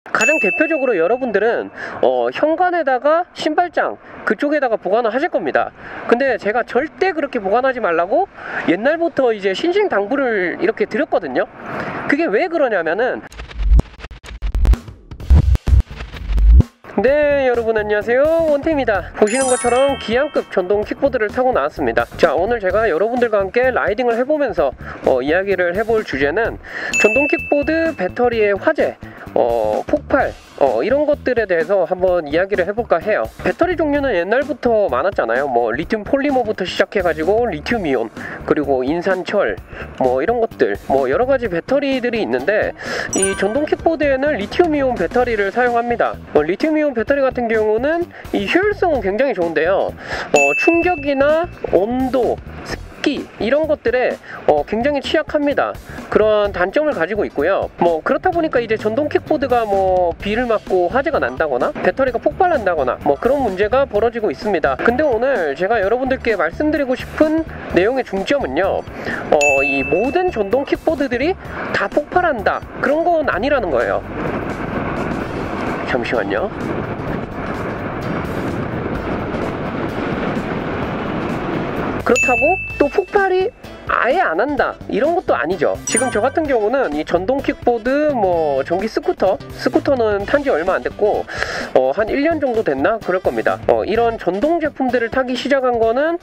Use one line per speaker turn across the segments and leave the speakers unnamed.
가장 대표적으로 여러분들은 현관에다가 신발장 그쪽에다가 보관을 하실 겁니다. 근데 제가 절대 그렇게 보관하지 말라고 옛날부터 이제 신신당부를 이렇게 드렸거든요. 그게 왜 그러냐면은, 네, 여러분 안녕하세요, 원태입니다. 보시는 것처럼 기안급 전동 킥보드를 타고 나왔습니다. 자, 오늘 제가 여러분들과 함께 라이딩을 해보면서 이야기를 해볼 주제는 전동 킥보드 배터리의 화재, 폭발, 이런 것들에 대해서 한번 이야기를 해볼까 해요. 배터리 종류는 옛날부터 많았잖아요. 뭐 리튬 폴리머부터 시작해가지고 리튬 이온, 그리고 인산철, 뭐 이런 것들, 뭐 여러가지 배터리들이 있는데, 이 전동 킥보드에는 리튬 이온 배터리를 사용합니다. 리튬 이온 배터리 같은 경우는 이 효율성은 굉장히 좋은데요, 충격이나 온도, 습기 이런 것들에 굉장히 취약합니다. 그런 단점을 가지고 있고요. 뭐 그렇다 보니까 이제 전동 킥보드가 뭐 비를 맞고 화재가 난다거나 배터리가 폭발한다거나 뭐 그런 문제가 벌어지고 있습니다. 근데 오늘 제가 여러분들께 말씀드리고 싶은 내용의 중점은요, 이 모든 전동 킥보드들이 다 폭발한다, 그런 건 아니라는 거예요. 잠시만요. 그렇다고 또 폭발이 아예 안 한다, 이런 것도 아니죠. 지금 저 같은 경우는 이 전동 킥보드, 뭐 전기 스쿠터는 탄지 얼마 안 됐고 한 1년 정도 됐나 그럴 겁니다. 이런 전동 제품들을 타기 시작한 거는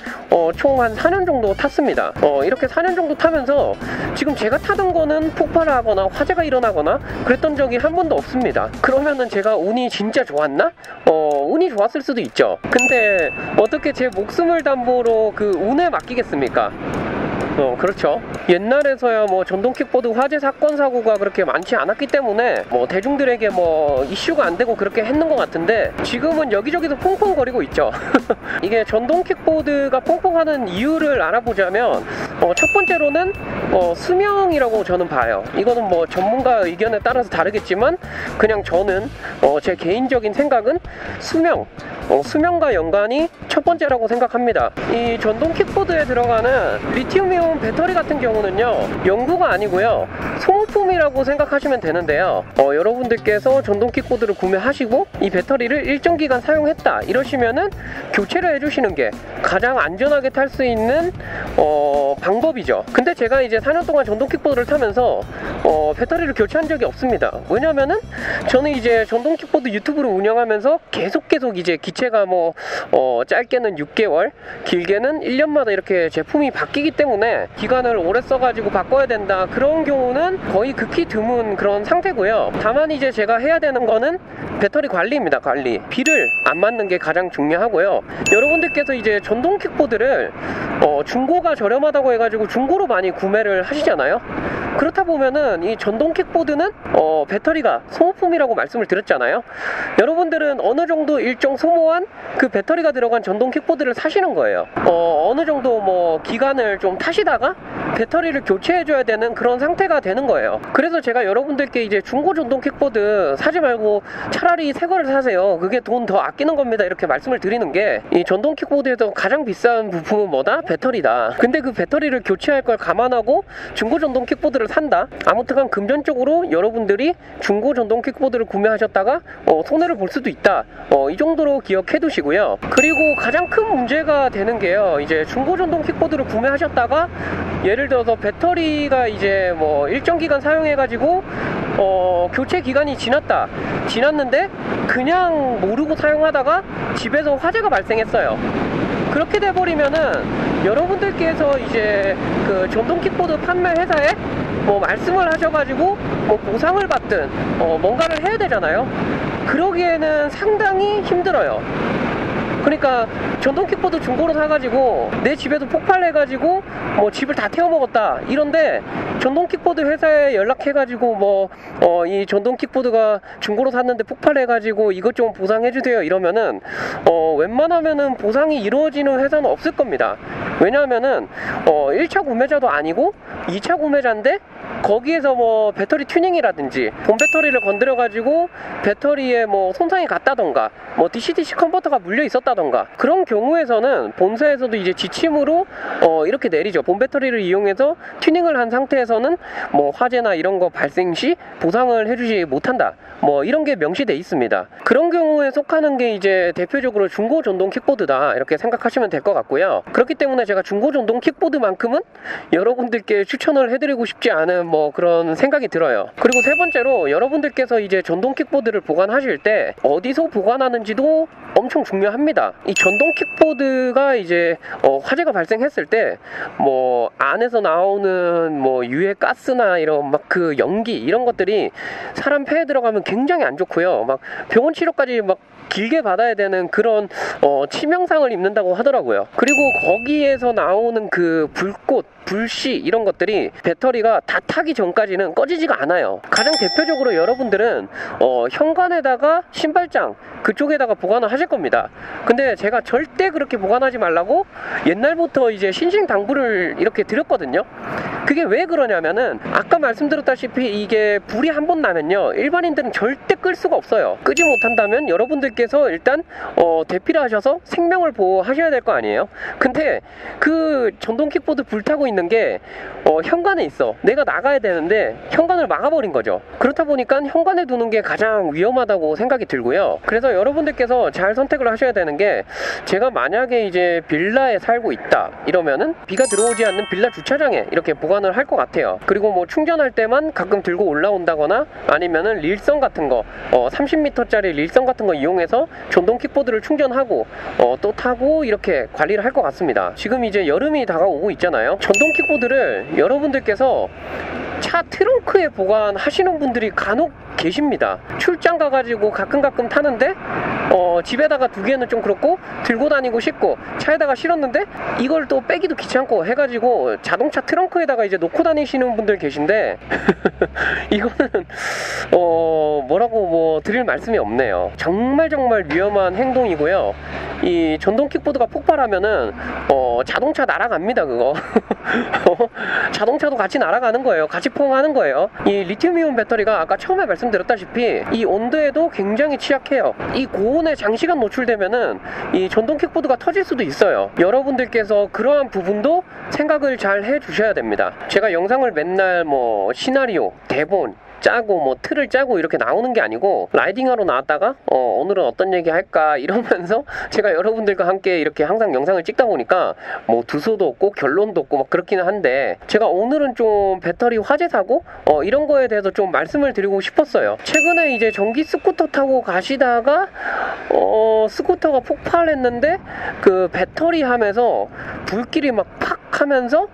총 한 4년 정도 탔습니다. 이렇게 4년 정도 타면서 지금 제가 타던 거는 폭발하거나 화재가 일어나거나 그랬던 적이 한 번도 없습니다. 그러면은 제가 운이 진짜 좋았나? 운이 좋았을 수도 있죠. 근데 어떻게 제 목숨을 담보로 그 운에 맡기겠습니까? 그렇죠. 옛날에서야 뭐 전동 킥보드 화재 사건 사고가 그렇게 많지 않았기 때문에 뭐 대중들에게 뭐 이슈가 안 되고 그렇게 했는 것 같은데, 지금은 여기저기서 퐁퐁거리고 있죠. 이게 전동 킥보드가 퐁퐁하는 이유를 알아보자면, 첫 번째로는 수명이라고 저는 봐요. 이거는 뭐 전문가 의견에 따라서 다르겠지만, 그냥 저는 제 개인적인 생각은 수명과 연관이 첫 번째라고 생각합니다. 이 전동 킥보드에 들어가는 리튬이온 배터리 같은 경우는요, 연구가 아니고요, 소모품이라고 생각하시면 되는데요, 여러분들께서 전동 킥보드를 구매하시고 이 배터리를 일정 기간 사용했다 이러시면은 교체를 해주시는 게 가장 안전하게 탈 수 있는 방법이죠. 근데 제가 이제 4년 동안 전동 킥보드를 타면서 배터리를 교체한 적이 없습니다. 왜냐면은 저는 이제 전동 킥보드 유튜브를 운영하면서 계속 이제 기체가 뭐 짧게는 6개월, 길게는 1년마다 이렇게 제품이 바뀌기 때문에 기간을 오래 써가지고 바꿔야 된다, 그런 경우는 거의 극히 드문 그런 상태고요. 다만 이제 제가 해야 되는 거는 배터리 관리입니다. 관리. 비를 안 맞는 게 가장 중요하고요. 여러분들께서 이제 전동 킥보드를 중고가 저렴하다고 해가지고 중고로 많이 구매를 하시잖아요. 그렇다 보면은 이 전동 킥보드는 배터리가 소모품이라고 말씀을 드렸잖아요. 여러분들은 어느 정도 일정 소모한 그 배터리가 들어간 전동 킥보드를 사시는 거예요. 어느 정도 뭐 기간을 좀 타시다가 배터리를 교체해줘야 되는 그런 상태가 되는 거예요. 그래서 제가 여러분들께 이제 중고 전동 킥보드 사지 말고 차라리 새 거를 사세요, 그게 돈 더 아끼는 겁니다, 이렇게 말씀을 드리는 게, 이 전동 킥보드에서 가장 비싼 부품은 뭐다? 배터리다. 근데 그 배터리를 교체할 걸 감안하고 중고 전동 킥보드를 산다? 아무튼 금전적으로 여러분들이 중고 전동 킥보드를 구매하셨다가 손해를 볼 수도 있다, 이 정도로 기억해 두시고요. 그리고 가장 큰 문제가 되는 게요, 이제 중고 전동 킥보드를 구매하셨다가 예를 들어서 배터리가 이제 뭐 일정 기간 사용해 가지고 교체 기간이 지났는데 그냥 모르고 사용하다가 집에서 화재가 발생했어요. 그렇게 돼버리면은 여러분들께서 이제 그 전동 킥보드 판매 회사에 뭐 말씀을 하셔가지고 뭐 보상을 받든 뭔가를 해야 되잖아요. 그러기에는 상당히 힘들어요. 그러니까 전동 킥보드 중고로 사가지고 내 집에도 폭발해가지고 뭐 집을 다 태워먹었다 이런데, 전동 킥보드 회사에 연락해가지고 뭐 이 전동 킥보드가 중고로 샀는데 폭발해가지고 이것 좀 보상해주세요 이러면은 웬만하면은 보상이 이루어지는 회사는 없을 겁니다. 왜냐하면은 1차 구매자도 아니고 2차 구매자인데 거기에서 뭐 배터리 튜닝이라든지 본 배터리를 건드려 가지고 배터리에 뭐 손상이 갔다던가 뭐 DC-DC 컨버터가 물려 있었다던가 한다던가 그런 경우에서는 본사에서도 이제 지침으로 이렇게 내리죠. 본 배터리를 이용해서 튜닝을 한 상태에서는 뭐 화재나 이런 거 발생 시 보상을 해주지 못한다, 뭐 이런 게 명시돼 있습니다. 그런 경우에 속하는 게 이제 대표적으로 중고 전동 킥보드다 이렇게 생각하시면 될 것 같고요. 그렇기 때문에 제가 중고 전동 킥보드만큼은 여러분들께 추천을 해드리고 싶지 않은 뭐 그런 생각이 들어요. 그리고 세 번째로 여러분들께서 이제 전동 킥보드를 보관하실 때 어디서 보관하는지도 엄청 중요합니다. 이 전동 킥보드가 이제 화재가 발생했을 때 뭐 안에서 나오는 뭐 유해 가스나 이런 막 그 연기 이런 것들이 사람 폐에 들어가면 굉장히 안 좋고요. 막 병원 치료까지 막 길게 받아야 되는 그런 치명상을 입는다고 하더라고요. 그리고 거기에서 나오는 그 불꽃, 불씨 이런 것들이 배터리가 다 타기 전까지는 꺼지지가 않아요. 가장 대표적으로 여러분들은 현관에다가 신발장 그쪽에다가 보관을 하실 겁니다. 근데 제가 절대 그렇게 보관하지 말라고 옛날부터 이제 신신당부를 이렇게 드렸거든요. 그게 왜 그러냐면은 아까 말씀드렸다시피 이게 불이 한 번 나면요 일반인들은 절대 끌 수가 없어요. 끄지 못한다면 여러분들께서 일단 대피를 하셔서 생명을 보호하셔야 될 거 아니에요. 근데 그 전동 킥보드 불타고 있는 게 현관에 있어. 내가 나가야 되는데 현관을 막아버린 거죠. 그렇다 보니까 현관에 두는 게 가장 위험하다고 생각이 들고요. 그래서 여러분들께서 잘 선택을 하셔야 되는 게, 제가 만약에 이제 빌라에 살고 있다 이러면은 비가 들어오지 않는 빌라 주차장에 이렇게 보관을 할 것 같아요. 그리고 뭐 충전할 때만 가끔 들고 올라온다거나 아니면은 릴선 같은 거 30m짜리 릴선 같은 거 이용해서 전동 킥보드를 충전하고 또 타고 이렇게 관리를 할 것 같습니다. 지금 이제 여름이 다가오고 있잖아요. 전동 킥보드를 여러분들께서 차 트렁크에 보관하시는 분들이 간혹 계십니다. 출장 가가지고 가끔 타는데 집에다가 두기에는 좀 그렇고 들고 다니고 싶고 차에다가 실었는데 이걸 또 빼기도 귀찮고 해가지고 자동차 트렁크에다가 이제 놓고 다니시는 분들 계신데 이거는 뭐라고 뭐 드릴 말씀이 없네요. 정말 위험한 행동이고요. 이 전동 킥보드가 폭발하면은 자동차 날아갑니다. 그거 자동차도 같이 날아가는 거예요. 같이 포항하는 거예요. 이 리튬이온 배터리가 아까 처음에 말씀드렸다시피 이 온도에도 굉장히 취약해요. 이 고온에 장시간 노출되면은 이 전동 킥보드가 터질 수도 있어요. 여러분들께서 그러한 부분도 생각을 잘 해주셔야 됩니다. 제가 영상을 맨날 뭐 시나리오, 대본 짜고 뭐 틀을 짜고 이렇게 나오는 게 아니고 라이딩하러 나왔다가 오늘은 어떤 얘기 할까 이러면서 제가 여러분들과 함께 이렇게 항상 영상을 찍다 보니까 뭐 두서도 없고 결론도 없고 막 그렇기는 한데, 제가 오늘은 좀 배터리 화재 사고 이런 거에 대해서 좀 말씀을 드리고 싶었어요. 최근에 이제 전기 스쿠터 타고 가시다가 스쿠터가 폭발했는데 그 배터리 함에서 불길이 막 팍 하면서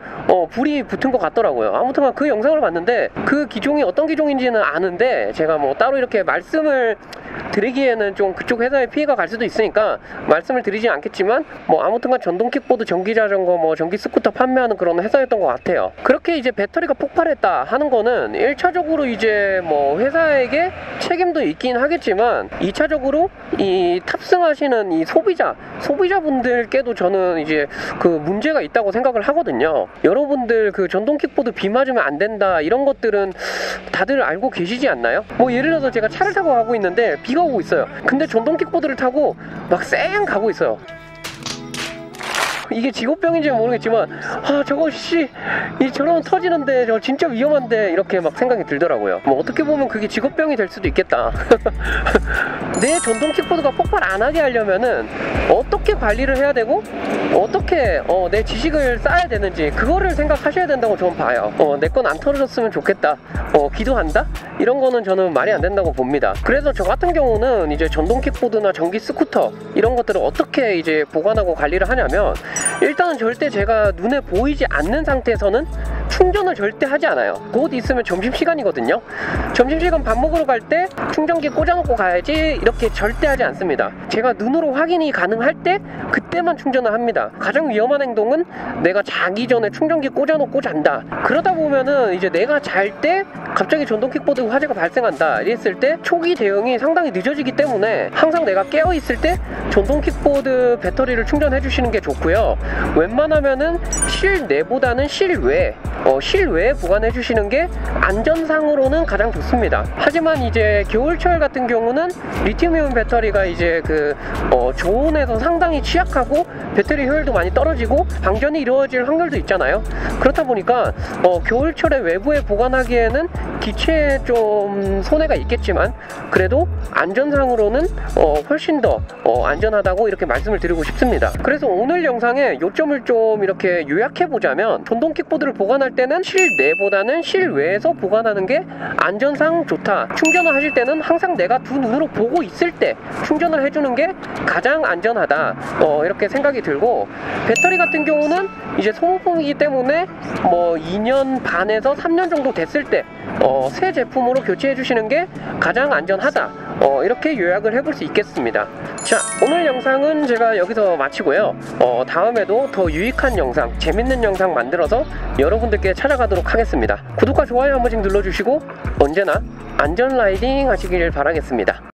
불이 붙은 것 같더라고요. 아무튼 그 영상을 봤는데 그 기종이 어떤 기종인지는 아는데 제가 뭐 따로 이렇게 말씀을 드리기에는 좀 그쪽 회사에 피해가 갈 수도 있으니까 말씀을 드리진 않겠지만, 뭐 아무튼간 전동 킥보드, 전기 자전거, 뭐 전기 스쿠터 판매하는 그런 회사였던 것 같아요. 그렇게 이제 배터리가 폭발했다 하는 거는 1차적으로 이제 뭐 회사에게 책임도 있긴 하겠지만 2차적으로 이 탑승하시는 이 소비자분들께도 저는 이제 그 문제가 있다고 생각을 하거든요. 여러분들 그 전동 킥보드 비 맞으면 안 된다 이런 것들은 다들 알고 계시지 않나요? 뭐 예를 들어서 제가 차를 타고 가고 있는데 비가 오고 있어요. 근데 전동 킥보드를 타고 막 쌩 가고 있어요. 이게 직업병인지는 모르겠지만 저거 저러면 터지는데 저거 진짜 위험한데 이렇게 막 생각이 들더라고요. 뭐 어떻게 보면 그게 직업병이 될 수도 있겠다. 내 전동 킥보드가 폭발 안 하게 하려면은 어떻게 관리를 해야 되고 어떻게 내 지식을 쌓아야 되는지 그거를 생각하셔야 된다고 저는 봐요. 내 건 안 터졌으면 좋겠다, 기도한다? 이런 거는 저는 말이 안 된다고 봅니다. 그래서 저 같은 경우는 이제 전동 킥보드나 전기 스쿠터 이런 것들을 어떻게 이제 보관하고 관리를 하냐면, 일단은 절대 제가 눈에 보이지 않는 상태에서는 충전을 절대 하지 않아요. 곧 있으면 점심시간이거든요. 점심시간 밥 먹으러 갈 때 충전기 꽂아놓고 가야지 이렇게 절대 하지 않습니다. 제가 눈으로 확인이 가능할 때 그때만 충전을 합니다. 가장 위험한 행동은 내가 자기 전에 충전기 꽂아놓고 잔다. 그러다 보면은 이제 내가 잘 때 갑자기 전동 킥보드 화재가 발생한다 이랬을 때 초기 대응이 상당히 늦어지기 때문에 항상 내가 깨어있을 때 전동 킥보드 배터리를 충전해 주시는 게 좋고요. 웬만하면은 실내보다는 실외, 실외에 보관해 주시는 게 안전상으로는 가장 좋습니다. 하지만 이제 겨울철 같은 경우는 리튬이온 배터리가 이제 저온에서 상당히 취약하고 배터리 효율도 많이 떨어지고 방전이 이루어질 확률도 있잖아요. 그렇다 보니까 겨울철에 외부에 보관하기에는 기체에 좀 손해가 있겠지만 그래도 안전상으로는 훨씬 더 안전하다고 이렇게 말씀을 드리고 싶습니다. 그래서 오늘 영상에 요점을 좀 이렇게 요약해 보자면, 전동 킥보드를 보관할 때는 실내보다는 실외에서 보관하는 게 안전상 좋다. 충전을 하실 때는 항상 내가 두 눈으로 보고 있을 때 충전을 해주는 게 가장 안전하다, 이렇게 생각이 들고, 배터리 같은 경우는 이제 소모품이기 때문에 2년 반에서 3년 정도 됐을 때 새 제품으로 교체해 주시는 게 가장 안전하다, 이렇게 요약을 해볼 수 있겠습니다. 자, 오늘 영상은 제가 여기서 마치고요. 다음에도 더 유익한 영상, 재밌는 영상 만들어서 여러분들께 찾아가도록 하겠습니다. 구독과 좋아요 한 번씩 눌러주시고 언제나 안전 라이딩 하시길 바라겠습니다.